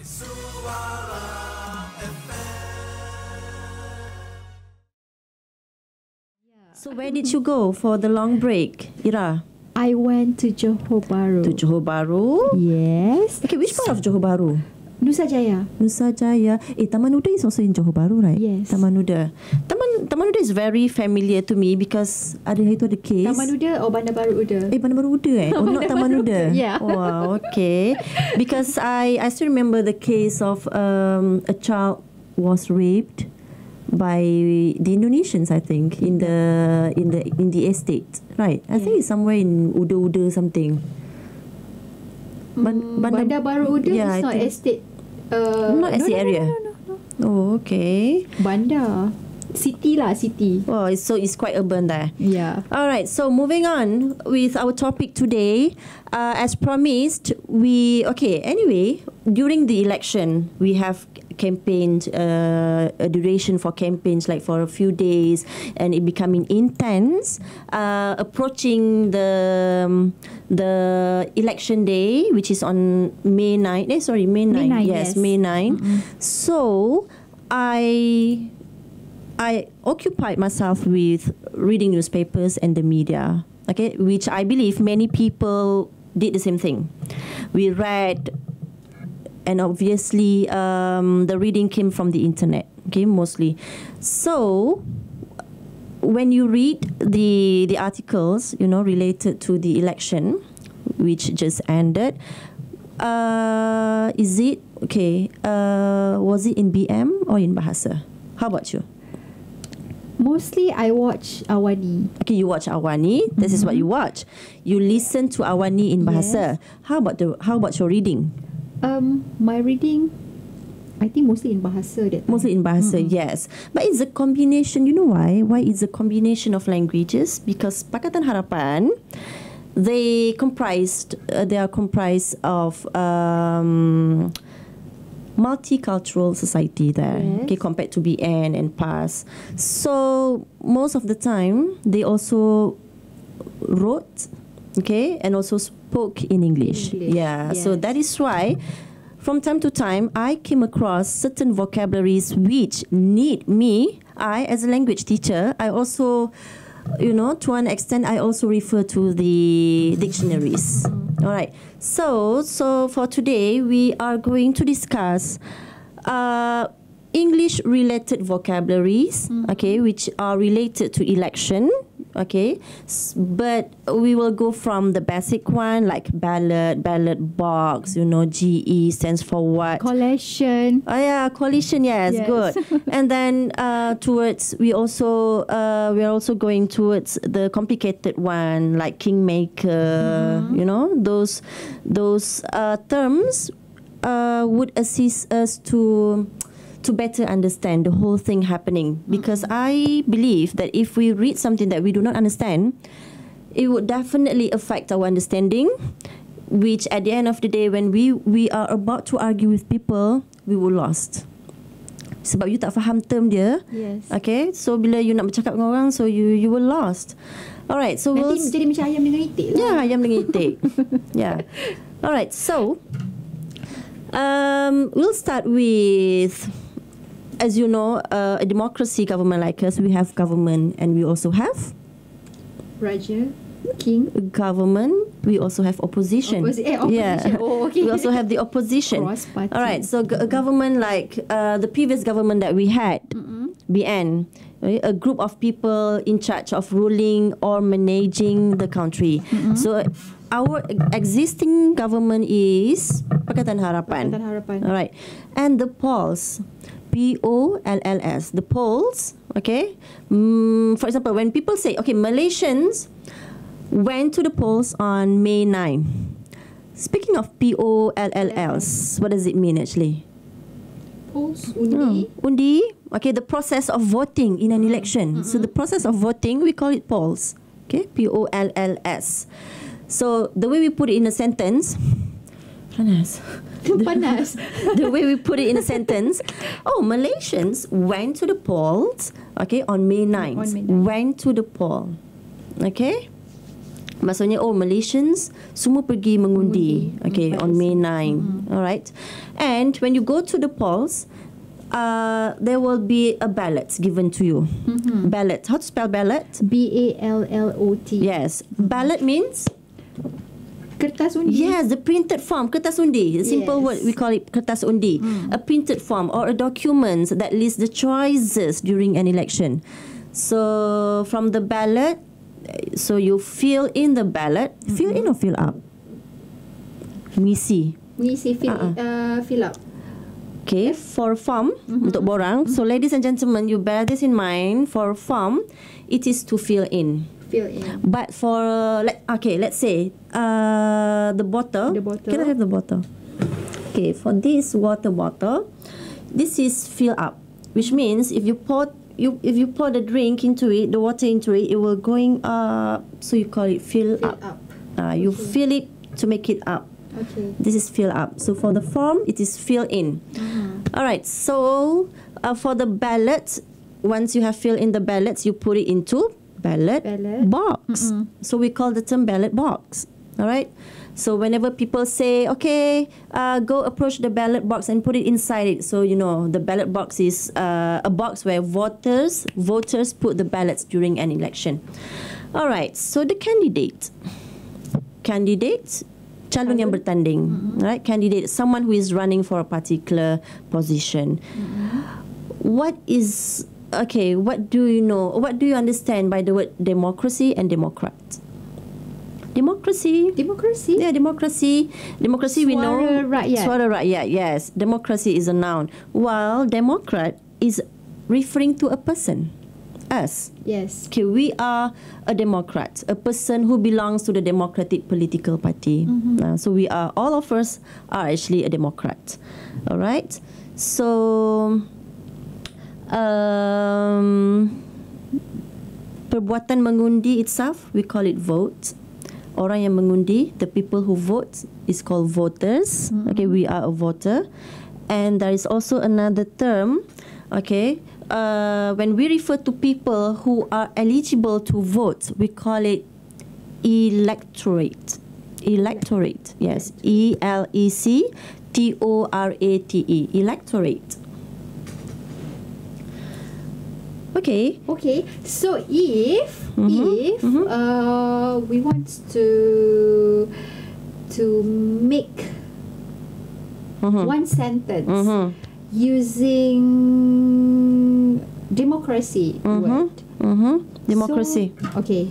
So where did you go for the long break, Ira? I went to Johor Bahru. To Johor Bahru? Yes. Okay, which part of Johor Bahru? Nusa Jaya. Nusa Jaya. Taman Uda is also in Johor Bahru, right? Yes. Taman Uda. Taman Uda is very familiar to me because ada case. Taman Uda or Bandar Baru Uda? Bandar Baru Uda Oh, not Taman Uda. Yeah. Wow, okay. Because I still remember the case of a child was raped by the Indonesians, I think, in the estate, right? I think it's somewhere in Uda something. Bandar Baru Uda is not estate. Not estate area. No. Oh, okay. Bandar. City. Oh, so it's quite urban there. Yeah. All right. So moving on with our topic today, as promised, Anyway, during the election, we have campaigned a duration for campaigns like for a few days, and it becoming intense. Approaching the election day, which is on May 9. May 9. Yes, May 9. Mm-hmm. So I occupied myself with reading newspapers and the media, okay, which I believe many people did the same thing. We read, and obviously the reading came from the internet, okay, mostly. So when you read the articles, related to the election, which just ended, was it in BM or in Bahasa? How about you? Mostly I watch Awani. Okay, you watch Awani. This is what you watch. You listen to Awani in Bahasa. Yes. How about your reading? My reading, I think mostly in Bahasa. Mostly in Bahasa, yes. But it's a combination. You know why? Why it's a combination of languages? Because Pakatan Harapan, they are comprised of multicultural society there, yes. Okay, compared to BN and PAS. So most of the time they also wrote, okay, and also spoke in English. Yeah, yes. So that is why from time to time I came across certain vocabularies which I as a language teacher, I also, to an extent I also refer to the dictionaries. All right. So for today, we are going to discuss English-related vocabularies, okay, which are related to election, okay. But we will go from the basic one, like ballot box, GE stands for what? Coalition. Oh yeah, coalition. Yes. Good. And then we are also going towards the complicated one, like kingmaker. Those terms would assist us to better understand the whole thing happening. Because I believe that if we read something that we do not understand, it would definitely affect our understanding, which at the end of the day, when we are about to argue with people, we will lost. Sebab you tak faham term dia. Yes. Okay, so bila you nak bercakap dengan orang, so you will lost. Alright, so nanti jadi macam ayam dengan itik lah. Yeah, ayam dengan itik. Yeah. Alright, so we'll start with, as you know, a democracy government like us, we have government and we also have Raja, King. Government, we also have opposition. Opposition. Yeah. Oh, okay. We also have the opposition. Cross-party. All right, so a government like the previous government that we had, BN, a group of people in charge of ruling or managing the country. So our existing government is Pakatan Harapan. All right, and the polls, POLLS, the polls. Okay, for example, when people say, okay, Malaysians went to the polls on May 9. Speaking of POLLS, what does it mean actually? Polls, undi. Undi. Okay, the process of voting in an election. So the process of voting, we call it polls. Okay, POLLS. So the way we put it in a sentence, panas. The way we put it in a sentence, Malaysians went to the polls, okay, on May 9th. Went to the poll. Okay? Maksudnya, Malaysians semua pergi mengundi. Okay, on May 9. Alright. And when you go to the polls, there will be a ballot given to you. Ballot. How to spell ballot? BALLOT. Yes. Ballot means? Kertas undi. Yes, the printed form, kertas undi. A simple Yes. word, we call it kertas undi. A printed form or a document that lists the choices during an election. So, from the ballot, so you fill in the ballot. Fill in or fill up? Ngisi. Fill up. Okay, for form, untuk borang. So, ladies and gentlemen, you bear this in mind. For form, it is to fill in. Fill in. But for, let's say, the bottle. The bottle. Can I have the bottle? Okay, for this water bottle, this is fill up, which means if you pour the drink into it, the water into it, it will going up. So you call it fill up. You fill it to make it up. Okay. This is fill up. So for the form, it is fill in. All right. So for the ballot, once you have filled in the ballots, you put it into ballot. Box. So we call the term ballot box. All right. So whenever people say, okay, go approach the ballot box and put it inside it. So, you know, the ballot box is a box where voters put the ballots during an election. All right. So the candidate, calon yang bertanding, right? Candidate, someone who is running for a particular position. What do you know? What do you understand by the word democracy and democrat? Democracy. Yeah, democracy. Democracy, we know. Suara rakyat, yes. Democracy is a noun. While democrat is referring to a person. Us. Yes. Okay, we are a democrat, a person who belongs to the Democratic Political Party. So we are, all of us are actually a democrat. All right. So, perbuatan mengundi itself, we call it vote. Orang yang mengundi, the people who vote, is called voters. Okay, we are a voter. And there is also another term, okay, when we refer to people who are eligible to vote, we call it electorate. Electorate, yes. ELECTORATE. Electorate. Okay. So if we want to make one sentence using democracy word. Democracy. So, okay.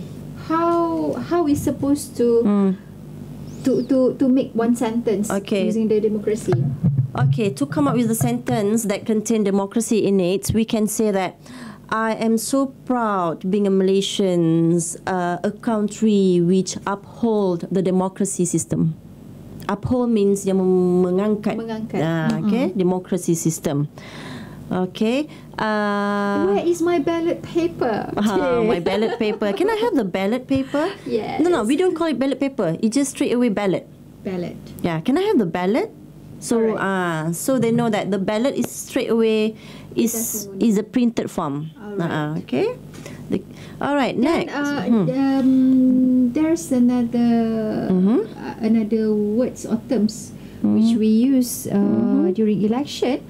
How we supposed to make one sentence using the democracy? Okay, to come up with a sentence that contain democracy in it, we can say that I am so proud being a Malaysian, a country which uphold the democracy system. Uphold means yang mengangkat. Okay, democracy system. Okay. Where is my ballot paper? My ballot paper. Can I have the ballot paper? Yes. No, we don't call it ballot paper. It's just straight away ballot. Ballot. Yeah. Can I have the ballot? So, so they know that the ballot is straight away is a printed form. Okay. All right. Next. There's another words or terms which we use during election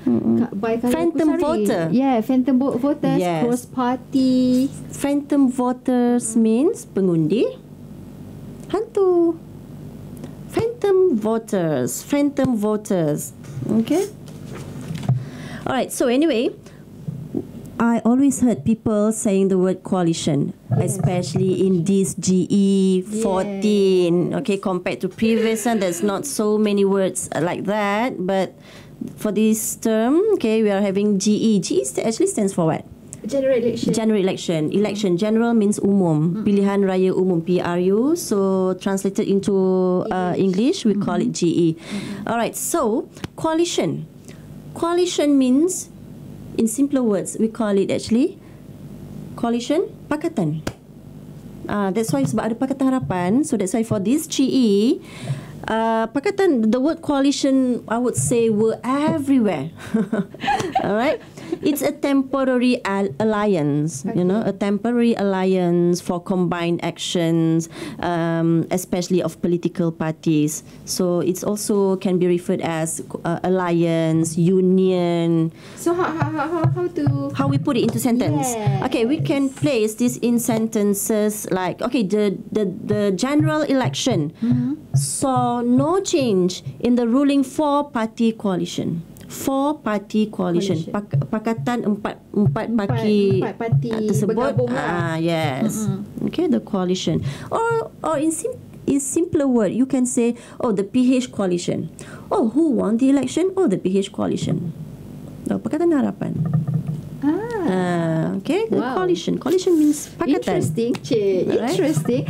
by phantom voter. Yeah, phantom voters, Yes. cross party. Phantom voters means pengundi hantu. Phantom voters. Okay. All right. So anyway, I always heard people saying the word coalition, especially in this GE 14. Okay, compared to previous one, there's not so many words like that. But for this term, okay, we are having GE. GE actually stands for what? General election. General election. Election. General means umum. Pilihan raya umum, PRU. So translated into English, we call it GE. All right. So coalition. Coalition means, in simpler words, we call it actually coalition pakatan. That's why sebab ada Pakatan Harapan. So that's why for this GE, pakatan, the word coalition, I would say, were everywhere. All right. It's a temporary alliance, you know, a temporary alliance for combined actions, especially of political parties. So it's also can be referred as alliance, union. So how we put it into sentence? Yes. Okay, we can place this in sentences like, okay, the general election saw no change in the ruling four-party coalition. Four-party coalition. Pakatan empat parti tersebut. Yes. Okay, the coalition. Or in simpler word, you can say, oh, the PH coalition. Oh, who won the election? Oh, the PH coalition. Pakatan Harapan. Okay, the coalition. Coalition means pakatan. Interesting, Cik. Right? Interesting.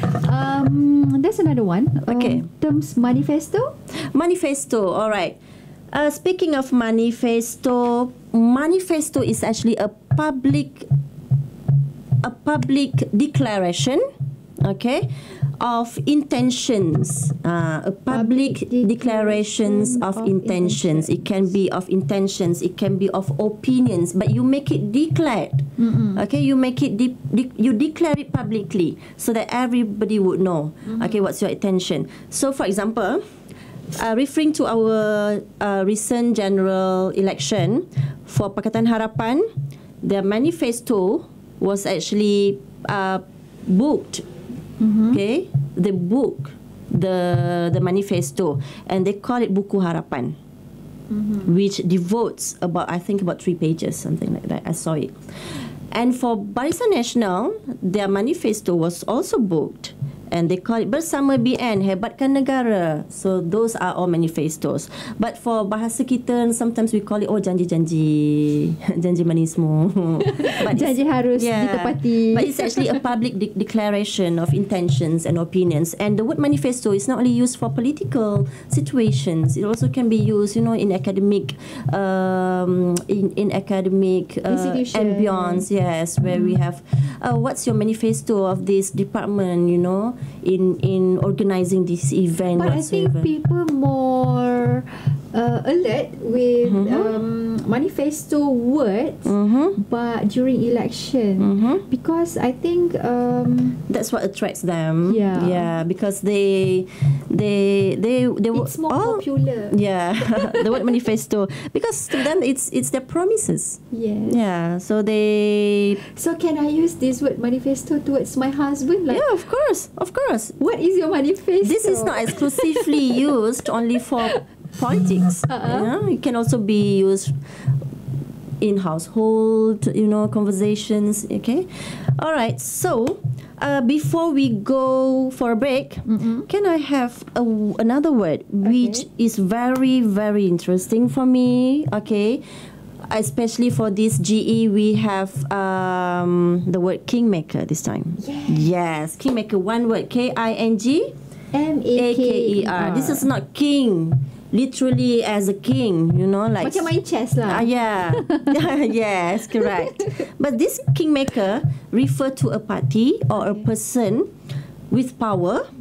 There's another one. Okay. Terms manifesto. Manifesto. All right. Speaking of manifesto, manifesto is actually a public declaration. Okay. Of intentions, a public declarations of intentions. It can be of intentions, it can be of opinions, but you make it declared. Okay, you make it you declare it publicly so that everybody would know. Okay, what's your intention? So, for example, referring to our recent general election for Pakatan Harapan, their manifesto was actually booked. Okay, they book the manifesto and they call it Buku Harapan, which devotes about 3 pages, something like that. I saw it. And for Barisan Nasional, their manifesto was also booked. And they call it Bersama BN Hebatkan Negara. So those are all manifestos. But for bahasa kita, sometimes we call it janji-janji, janji manismu. Janji harus ditepati. But it's actually a public declaration of intentions and opinions. And the word manifesto is not only used for political situations. It also can be used, in academic, in academic ambience. Yes, where we have, what's your manifesto of this department? In organizing this event. But whatsoever. I think people more alert with manifesto words, but during election, because I think that's what attracts them. Yeah, because they it's more popular. Yeah, the word manifesto, because to them it's their promises. Yes. Yeah, so they. So can I use this word manifesto towards my husband? Like, yeah, of course. What is your manifesto? This is not exclusively used only for politics. It can also be used in household, conversations. Okay, all right. So, before we go for a break, can I have another word which is very, very interesting for me? Okay, especially for this GE, we have the word kingmaker this time. Yes, kingmaker. One word, KING. MAKER. This is not king, literally as a king, like. Macam main chess lah. Yeah. Yes, correct. But this kingmaker refer to a party or a person with power,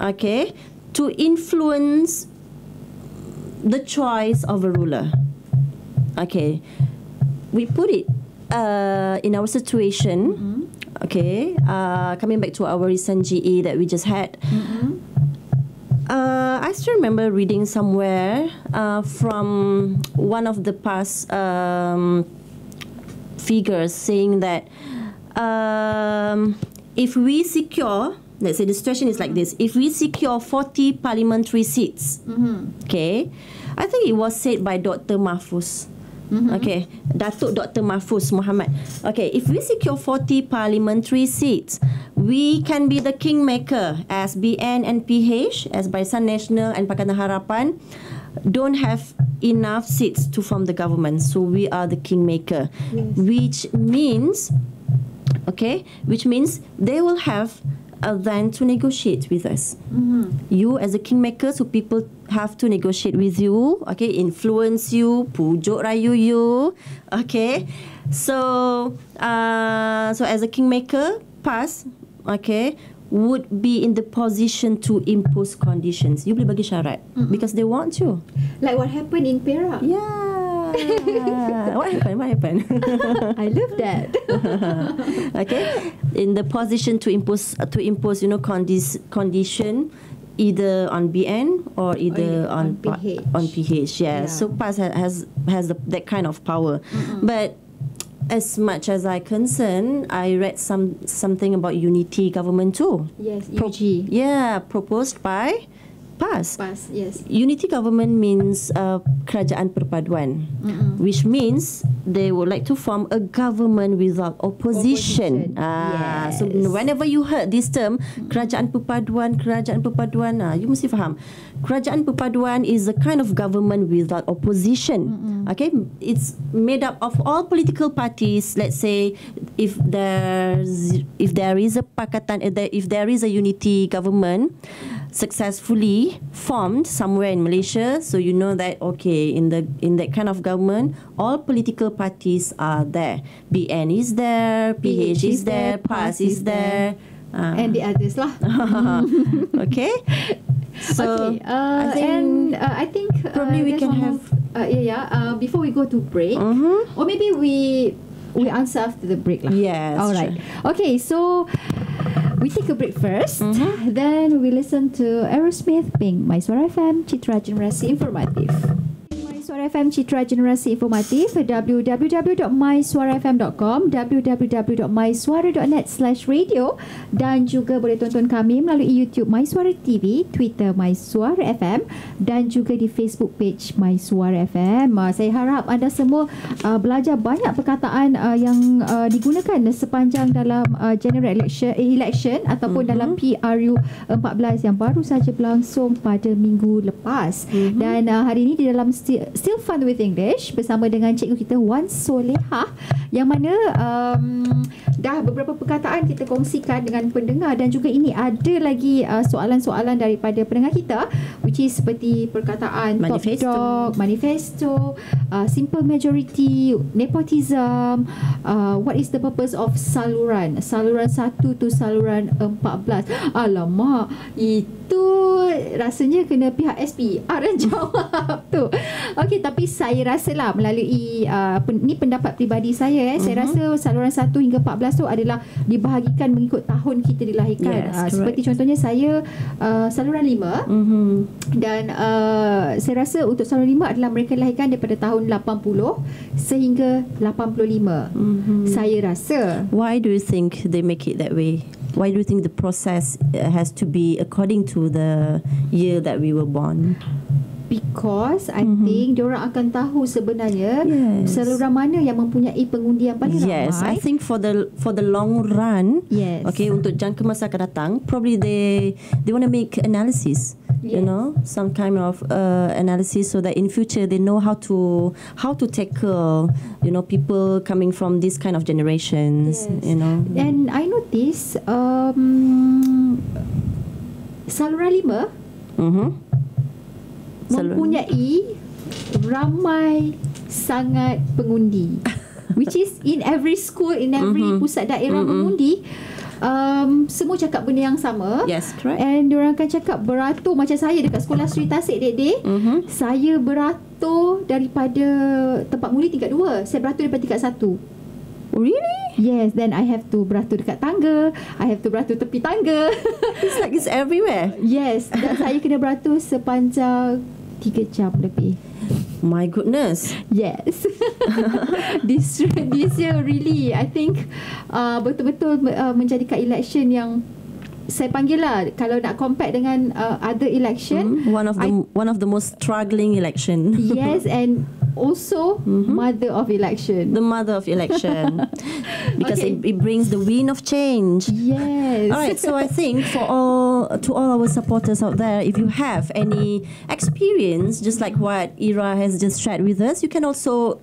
okay, to influence the choice of a ruler. Okay, we put it in our situation. Okay, coming back to our recent GE that we just had. I still remember reading somewhere from one of the past figures saying that if we secure, let's say the situation is like this, if we secure 40 parliamentary seats, okay, I think it was said by Dr. Mahfuz. Okay, Datuk Dr. Mahfuz Muhammad. Okay, if we secure 40 parliamentary seats, we can be the kingmaker, as BN and PH, as Barisan Nasional and Pakatan Harapan don't have enough seats to form the government. So we are the kingmaker, which means they will have then to negotiate with us. You as a kingmaker, so people have to negotiate with you, okay, influence you, pujuk rayu you, okay. So as a kingmaker, PAS, okay, would be in the position to impose conditions. You boleh bagi syarat because they want you. Like what happened in Perak. Yeah. What happened? I love that. Okay, in the position to impose, condition, either on BN or either on PH. On PH, yeah. So PAS has that kind of power, but as much as I concerned, I read something about unity government too. Yes, UG. Proposed by PAS. PAS, yes. Unity government means kerajaan perpaduan, which means they would like to form a government without opposition. Yes. So whenever you heard this term, kerajaan perpaduan, you mesti faham. Kerajaan perpaduan is a kind of government without opposition. Okay, it's made up of all political parties. Let's say if there is a pakatan, if there is a unity government successfully formed somewhere in Malaysia, so you know that okay, in that kind of government, all political parties are there. BN is there, PH is there, PAS is there, and the others lah. Okay. So I think probably we can have before we go to break, or maybe we answer after the break lah. Yes. All right. Sure. Okay, so we take a break first, then we listen to Aerosmith Pink, My Suara FM, Citra Generasi Informatif. Suara FM Citra Generasi Informatif, www.mysuarafm.com, www.mysuara.net/radio, dan juga boleh tonton kami melalui YouTube My Suara TV, Twitter My Suara FM, dan juga di Facebook page My Suara FM. Saya harap anda semua belajar banyak perkataan yang digunakan sepanjang dalam general election ataupun dalam PRU 14 yang baru saja berlangsung pada minggu lepas. Dan hari ini di dalam Still Fun with English bersama dengan cikgu kita Wan Solehah, yang mana dah beberapa perkataan kita kongsikan dengan pendengar, dan juga ini ada lagi soalan-soalan daripada pendengar kita, which is seperti perkataan manifesto. top dog, manifesto, simple majority, nepotism, what is the purpose of saluran 1 to saluran 14. Alamak, itu rasanya kena pihak SPR yang jawab tu. Okey, tapi saya rasa lah melalui ni pendapat peribadi saya, saya rasa saluran 1 hingga 14 tu adalah dibahagikan mengikut tahun kita dilahirkan. Seperti contohnya saya saluran 5, dan saya rasa untuk saluran 5 adalah mereka dilahirkan daripada tahun 80 sehingga 85. Saya rasa. Why do you think they make it that way? Why do you think the process has to be according to the year that we were born? Because I think diorang akan tahu sebenarnya saluran mana yang mempunyai pengundi yang paling ramai. Yes, I think for the long run, okay, untuk jangka masa akan datang, probably they want to make analysis. You know, some kind of analysis, so that in future they know how to tackle, you know, people coming from this kind of generations. You know, and I notice saluran 5 mempunyai ramai sangat pengundi, which is in every school, in every pusat daerah mengundi. Semua cakap benda yang sama. Yes, correct. And diorang akan cakap beratur. Macam saya dekat sekolah Sri Tasik, Dek, saya beratur daripada tempat mulia tingkat 2. Saya beratur daripada tingkat 1. Really? Yes, then I have to beratur dekat tangga, I have to beratur tepi tangga. It's like it's everywhere. Yes, dan saya kena beratur sepanjang 3 jam lebih. My goodness. Yes. This year really, I think betul-betul menjadikan election yang saya panggil lah, kalau nak compare dengan other election, one of the most struggling election. Yes, and also mother of election. The mother of election. Because it brings the wind of change. Yes. Alright, so I think to all our supporters out there, if you have any experience, just like what Ira has just shared with us, you can also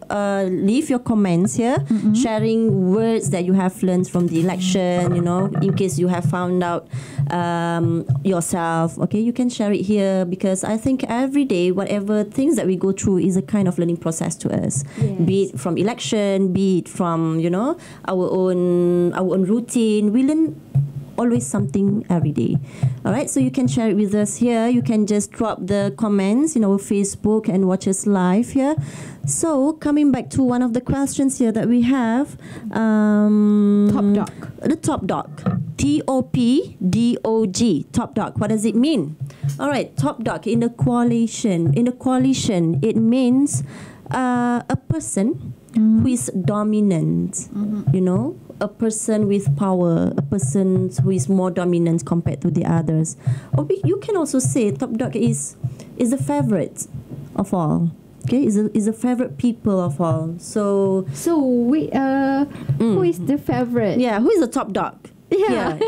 leave your comments here, sharing words that you have learned from the election, you know, in case you have found out yourself. Okay, you can share it here, because I think every day, whatever things that we go through is a kind of learning process to us. Be it from election, be it from, you know, our own routine. We learn always something every day. All right, so you can share it with us here. You can just drop the comments in our Facebook and watch us live here. So coming back to one of the questions here that we have, Top dog. the top dog, TOPDOG, top dog. What does it mean? All right, top dog in the coalition. In the coalition, it means a person who is dominant. You know, a person with power, a person who is more dominant compared to the others. Or you can also say top dog is the favorite of all. Okay, is a favorite people of all. So who is the favorite? yeah, who is the top dog? Yeah.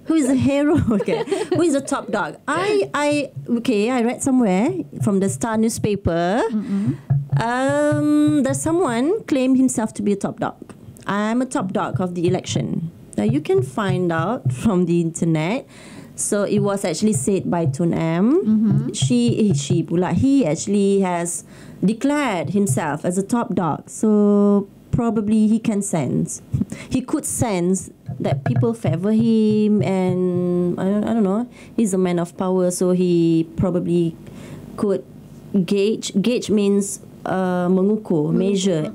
Who is the hero? Okay. Who is the top dog? I read somewhere from the Star newspaper. There's someone claimed himself to be a top dog. I'm a top dog of the election. Now you can find out from the internet. So it was actually said by Tun M. He actually has declared himself as a top dog. So probably he could sense that people favor him, and I don't know, he's a man of power, so he probably could gauge. Gauge means mengukur, measure.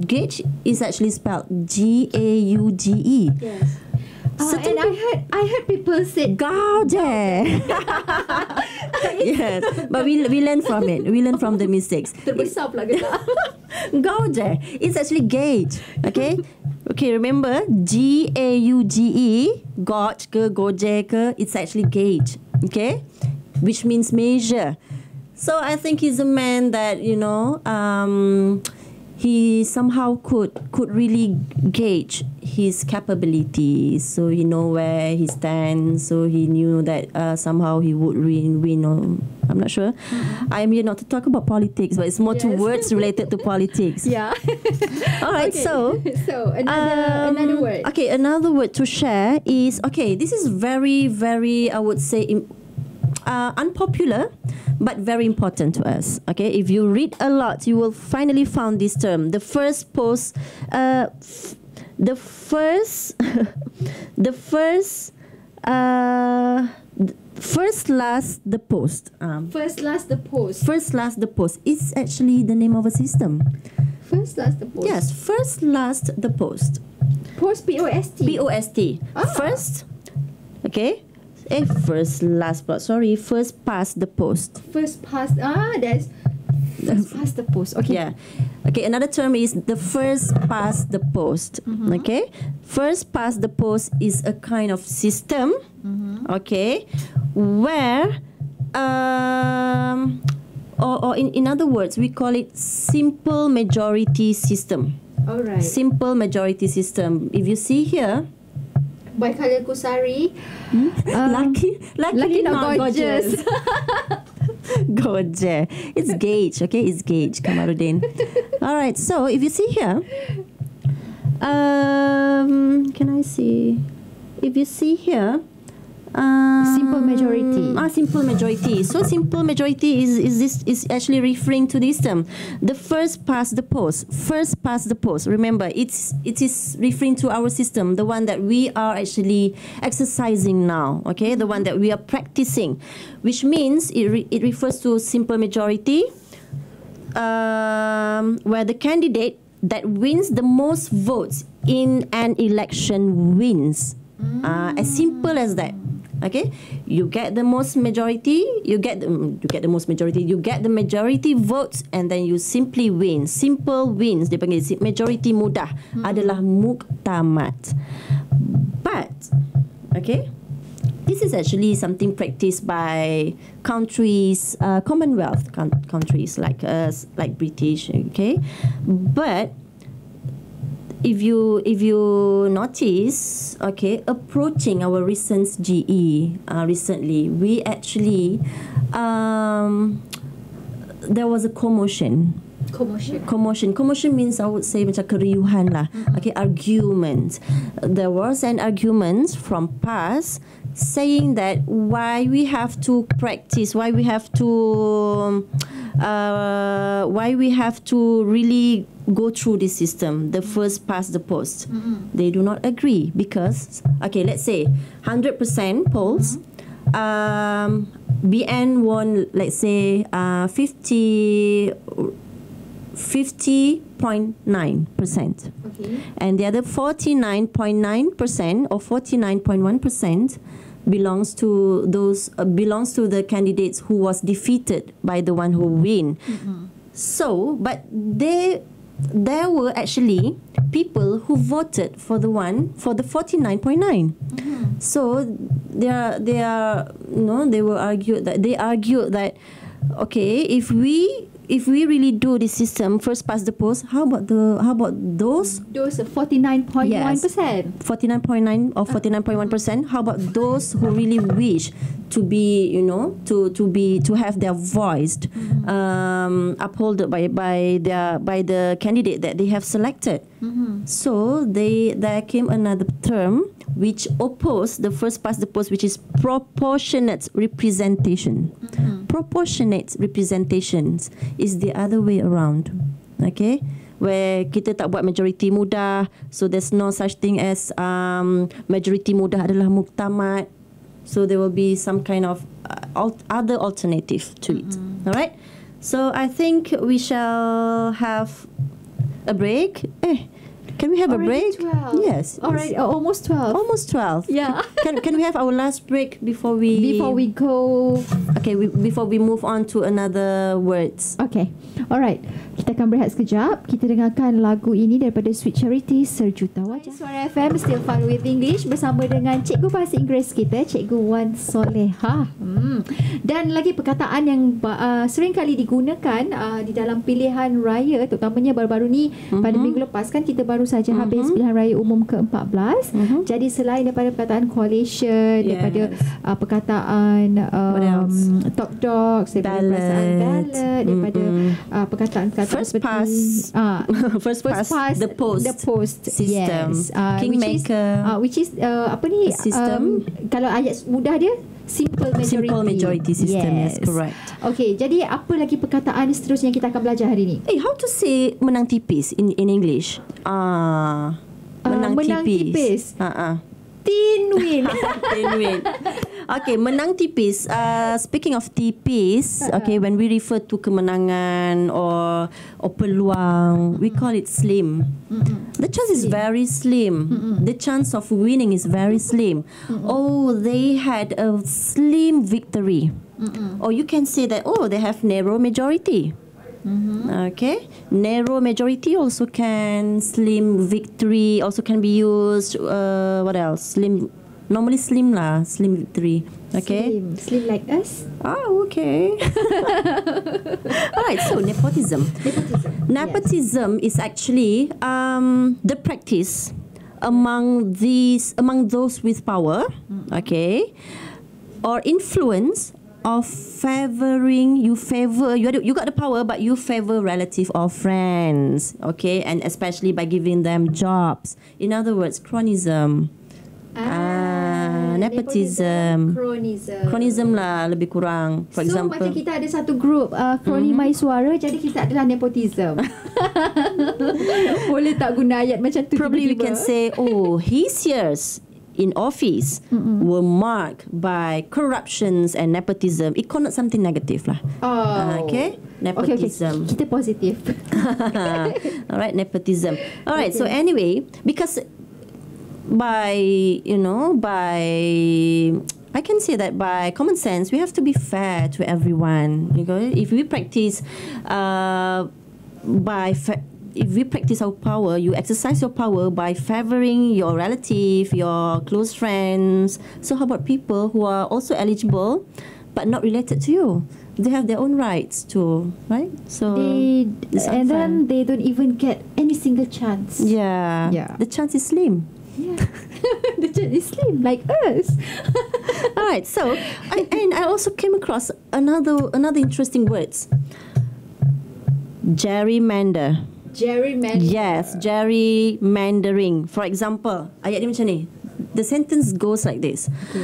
Gauge is actually spelled GAUGE. Yes. And I heard people say gauge. Yes, but we learn from it. We learn from the mistakes. terbesar pula gerak. Gauge. It's actually gauge. Okay. Okay, remember GAUGE, gauge ke, goje ke, it's actually gauge. Okay, which means measure. So I think he's a man that, you know, he somehow could really gauge his capabilities. So he know where he stands. So he knew that somehow he would win. Or I'm not sure. I am here not to talk about politics, but it's more to words related to politics. Yeah. All right. Okay. So another word. Okay, another word to share is, okay, this is very, very, I would say, unpopular, but very important to us. Okay, if you read a lot, you will finally find this term. The first post, the first last the post. First last the post. First last the post is actually the name of a system. First last the post. Yes, first last the post. Post POST. POST. First. Okay. First last but sorry, first past the post. First past that's first past the post. Okay. Yeah. Okay, another term is the first past the post. Okay? First past the post is a kind of system, okay, where or in other words, we call it simple majority system. All right. Simple majority system. If you see here, by Khalil Kusari. Lucky not gorgeous. Gorgeous. It's gauge, okay? It's gauge, Kamaruddin. All right, so if you see here, can I see? If you see here, simple majority. Simple majority. So simple majority is actually referring to this term. The first past the post. First past the post. Remember, it is referring to our system, the one that we are actually exercising now. Okay, the one that we are practicing, which means it refers to simple majority, where the candidate that wins the most votes in an election wins. As simple as that. Okay, you get the most majority, you get the majority votes, and then you simply win. Simple wins. Dia panggil majority mudah adalah muktamad. But okay, this is actually something practiced by countries, Commonwealth countries like us, like British. Okay, but if you notice, okay, approaching our recent GE recently, we actually there was a commotion. Commotion means, I would say, macam keriuhan lah. Okay, argument. There was an argument from past saying that why we have to practice, why we have to why we have to really go through this system, the first past the post. They do not agree because, okay, let's say 100% polls, BN won, let's say 50.9%. Okay. And the other 49.9% or 49.1% belongs to the candidates who was defeated by the one who win. So, but there were actually people who voted for the 49.9. So they argued that okay, if we really do this system first past the post, how about those 49.1%? 49.9 or 49.1%? How about those who really wish to be, to have their voice upheld by the candidate that they have selected? So there came another term which opposed the first past the post, which is proportionate representation. Proportionate representations is the other way around. Okay, where kita tak buat majority mudah, so there's no such thing as majority mudah adalah muktamad. So there will be some kind of other alternative to it. All right. So I think we shall have a break. Can we have Already a break? 12. Yes. Already almost 12. Almost 12. Yeah. Can we have our last break before we go? Okay, before we move on to another words. Okay. Alright. Kita akan berehat sekejap. Kita dengarkan lagu ini daripada Sweet Charity, Sejuta Wajah. Suara FM, Still Fun with English bersama dengan Cikgu Bahasa Inggeris kita, Cikgu Wan Soleha. Dan lagi perkataan yang sering kali digunakan di dalam pilihan raya, terutamanya baru-baru ni pada minggu lepas kan kita baru saja habis pilihan raya umum ke-14. Jadi selain daripada perkataan coalition, daripada perkataan top dogs, daripada perasaan ballot, daripada perkataan-perkataan first seperti first past the post system, yes. Kingmaker, which is apa ni system. Kalau ayat mudah dia simple majority system. Yes, correct. Okay, jadi apa lagi perkataan seterusnya yang kita akan belajar hari ini? How to say menang tipis in English? Menang tipis. Thin win. Thin win. Okay, menang tipis. Speaking of tipis, okay, when we refer to kemenangan or peluang, we call it slim. The chance is very slim. The chance of winning is very slim. Oh, they had a slim victory. Or you can say that, they have narrow majority. Okay, narrow majority also can, slim victory also can be used. What else? Slim, normally slim lah, slim victory. Okay, slim like us. Okay. Alright, so nepotism. Nepotism is actually the practice among those with power, okay, or influence of favoring, you got the power, but you favor relative or friends, okay, and especially by giving them jobs. In other words, cronism. Nepotism. Cronism lah lebih kurang. For example, macam kita ada satu group Kroni My Suara, jadi kita adalah nepotism. Boleh tak guna ayat macam tu? Probably we can say, his years in office were marked by corruptions and nepotism. It connotes something negative lah. Okay, nepotism. Okay. Kita positif. Alright, nepotism. Alright, so anyway, because by I can say that by common sense, we have to be fair to everyone. If we practice if we practice our power, you exercise your power by favoring your relative, your close friends. So how about people who are also eligible but not related to you? They have their own rights too, right? So then they don't even get any single chance. Yeah. The chance is slim. Yeah. The chance is slim, like us. All right. So I also came across another interesting words. Gerrymander. Yes, gerrymandering. For example, ayat ni macam ni. The sentence goes like this. Okay.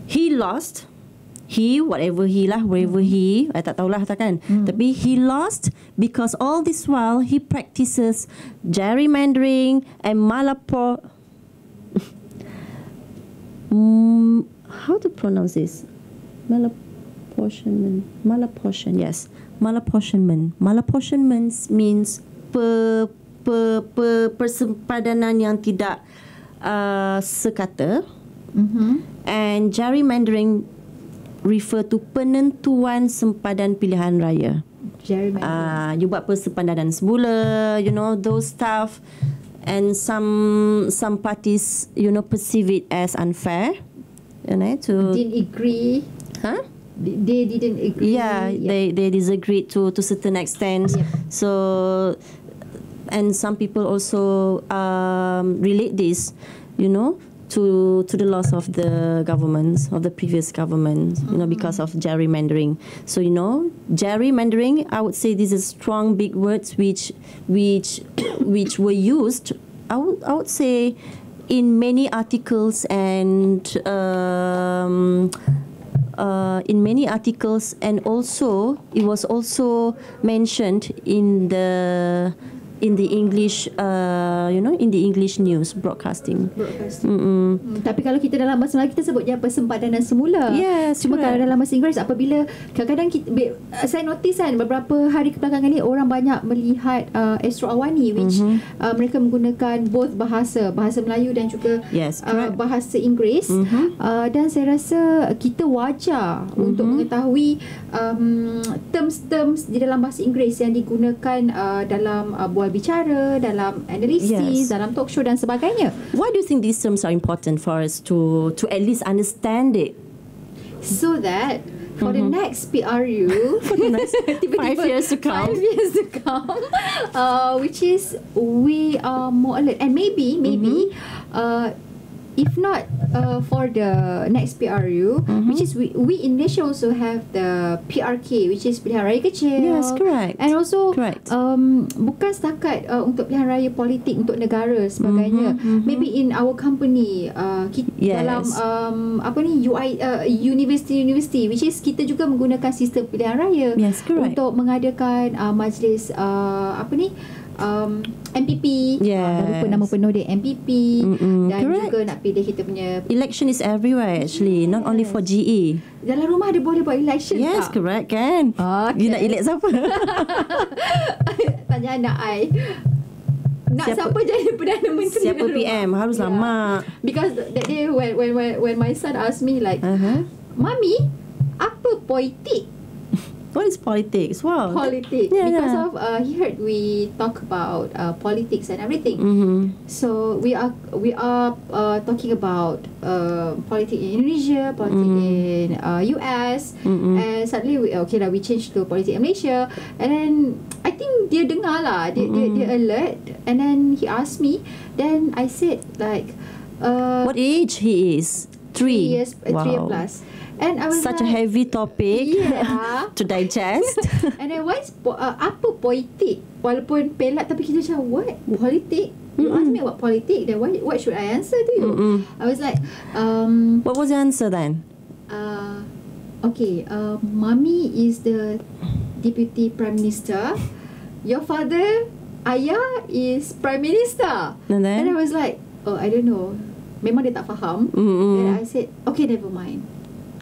He lost he, whatever he lah, wherever he, I tak tahulah takkan. Tapi he lost because all this while he practices gerrymandering and how to pronounce this? Malapportionment. Yes. Malapportionment means persempadanan yang tidak sekata. And gerrymandering refer to penentuan sempadan pilihan raya. You buat persempadanan semula, you know, those stuff. And some parties, you know, perceive it as unfair. You know, didn't agree. Huh? They didn't agree. Yeah, they disagreed to certain extent. Yep. So, and some people also relate this, you know, to the loss of the governments, of the previous government, you know, because of gerrymandering. So, you know, gerrymandering, I would say these are strong big words which were used, I would say, in many articles and also it was also mentioned in the English, you know, in the English news broadcasting. Tapi kalau kita dalam bahasa Melayu kita sebut je persempadanan semula. Yes, cuma correct. kalau dalam bahasa Inggeris apabila kadang-kadang saya notice kan beberapa hari kebelakangan ni orang banyak melihat Astro Awani which mereka menggunakan both bahasa Melayu dan juga bahasa Inggeris. Dan saya rasa kita wajar untuk mengetahui terms-terms di dalam bahasa Inggeris yang digunakan dalam bual bicara, dalam analisis, dalam talk show dan sebagainya. Why do you think these terms are important for us to at least understand it? So that for the next PRU, for the next 5 years to come, which is we are more alert, and maybe if not for the next PRU, which is we in Malaysia also have the PRK, which is Pilihan Raya Kecil. Yes, correct. And also bukan setakat untuk pilihan raya politik untuk negara sebagainya. Maybe in our company, dalam UI, university, which is kita juga menggunakan sistem pilihan raya untuk mengadakan majlis MPP. Dah lupa nama penuh dia, MPP. Dan juga nak pilih kita punya. Election is everywhere actually, not only for GE. Dalam rumah ada boleh buat election tak? Yes, correct kan. You nak elect siapa? Tanya anak I. Nak siapa jadi Perdana Menteri? Siapa PM? Harus lama. Because that day when my son asked me like, Mami, apa politik? What is politics? Wow. Politics. Because of he heard we talk about politics and everything. So we are talking about politics in Indonesia, politics in US, and suddenly we changed to politics in Malaysia. And then I think dia dengar lah, dia alert. And then he asked me. Then I said like, what age he is? 3 years. 3 years plus. And I was such a heavy topic to digest. And then what's apa politik? Walaupun pelat tapi kita macam what? Politik? You ask me about politik, then what should I answer to you? I was like, what was the answer then? Mommy is the Deputy Prime Minister. Your father, Ayah, is Prime Minister. And I was like, I don't know. Memang dia tak faham. Then I said, okay, never mind.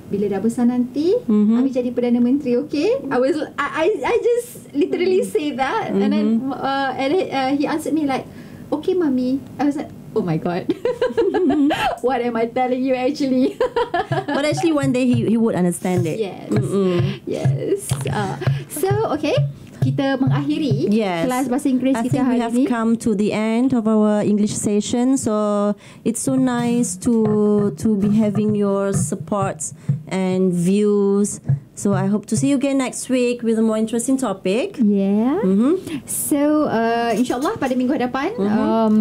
Bila dah besar nanti, Abi jadi Perdana Menteri, okay? I just literally say that, and then he answered me like, okay, Mummy. I was like, oh my God, what am I telling you actually? But actually, one day he would understand it. Yes, yes. So okay. Kita mengakhiri kelas bahasa Inggeris kita hari ini. I think we have come to the end of our English session. So it's so nice to be having your supports and views So I hope to see you again next week with a more interesting topic. Yeah. So insyaAllah pada minggu hadapan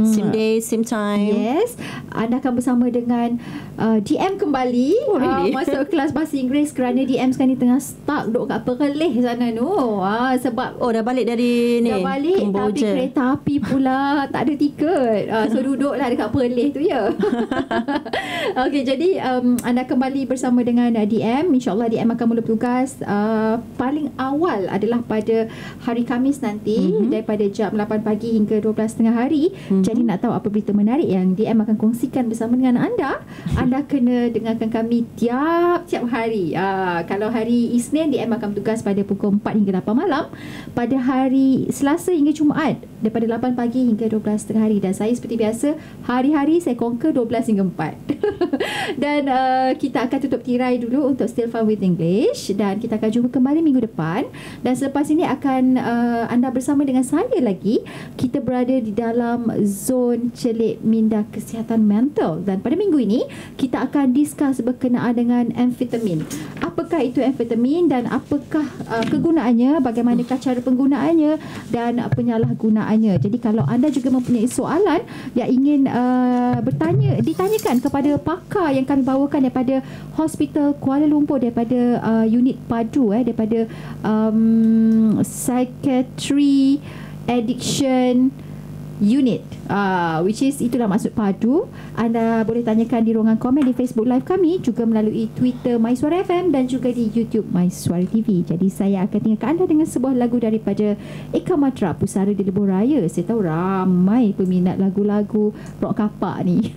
Same day, same time. Yes, anda akan bersama dengan DM kembali. really? Masuk kelas bahasa Inggeris kerana DM sekarang ni tengah stuck duduk kat Perlis sana tu. Sebab dah balik dari ni dah balik Kemboja. tapi kereta api pula tak ada tiket. So duduklah dekat Perlis tu ya. Okey, jadi anda kembali bersama dengan DM. InsyaAllah DM akan mula tugas paling awal adalah pada hari Khamis nanti daripada jam 8 pagi hingga 12.30 hari. Jadi nak tahu apa berita menarik yang DM akan kongsikan bersama dengan anda, anda kena dengarkan kami tiap hari. Kalau hari Isnin, DM akan bertugas pada pukul 4 hingga 8 malam. Pada hari Selasa hingga Jumaat daripada 8 pagi hingga 12.30 hari. Dan saya seperti biasa hari-hari saya conquer 12 hingga 4. Dan kita akan tutup tirai dulu untuk Still Fun with English, dan kita akan jumpa kembali minggu depan. Dan selepas ini akan anda bersama dengan saya lagi. Kita berada di dalam zon celik minda kesihatan mental, dan pada minggu ini kita akan discuss berkenaan dengan amfetamin. Apakah itu amfetamin dan apakah kegunaannya, bagaimanakah cara penggunaannya dan penyalahgunaannya. Jadi kalau anda juga mempunyai soalan yang ingin ditanyakan kepada pakar yang kami bawakan daripada Hospital Kuala Lumpur, daripada unit PADU, daripada Psychiatry Addiction Unit, which is itulah maksud PADU. Anda boleh tanyakan di ruangan komen di Facebook Live kami, juga melalui Twitter MySuara FM dan juga di YouTube MySuara TV. Jadi saya akan tinggalkan anda dengan sebuah lagu daripada Eka Matra, Pusara di Lebuh Raya. Saya tahu ramai peminat lagu-lagu rock kapak ni.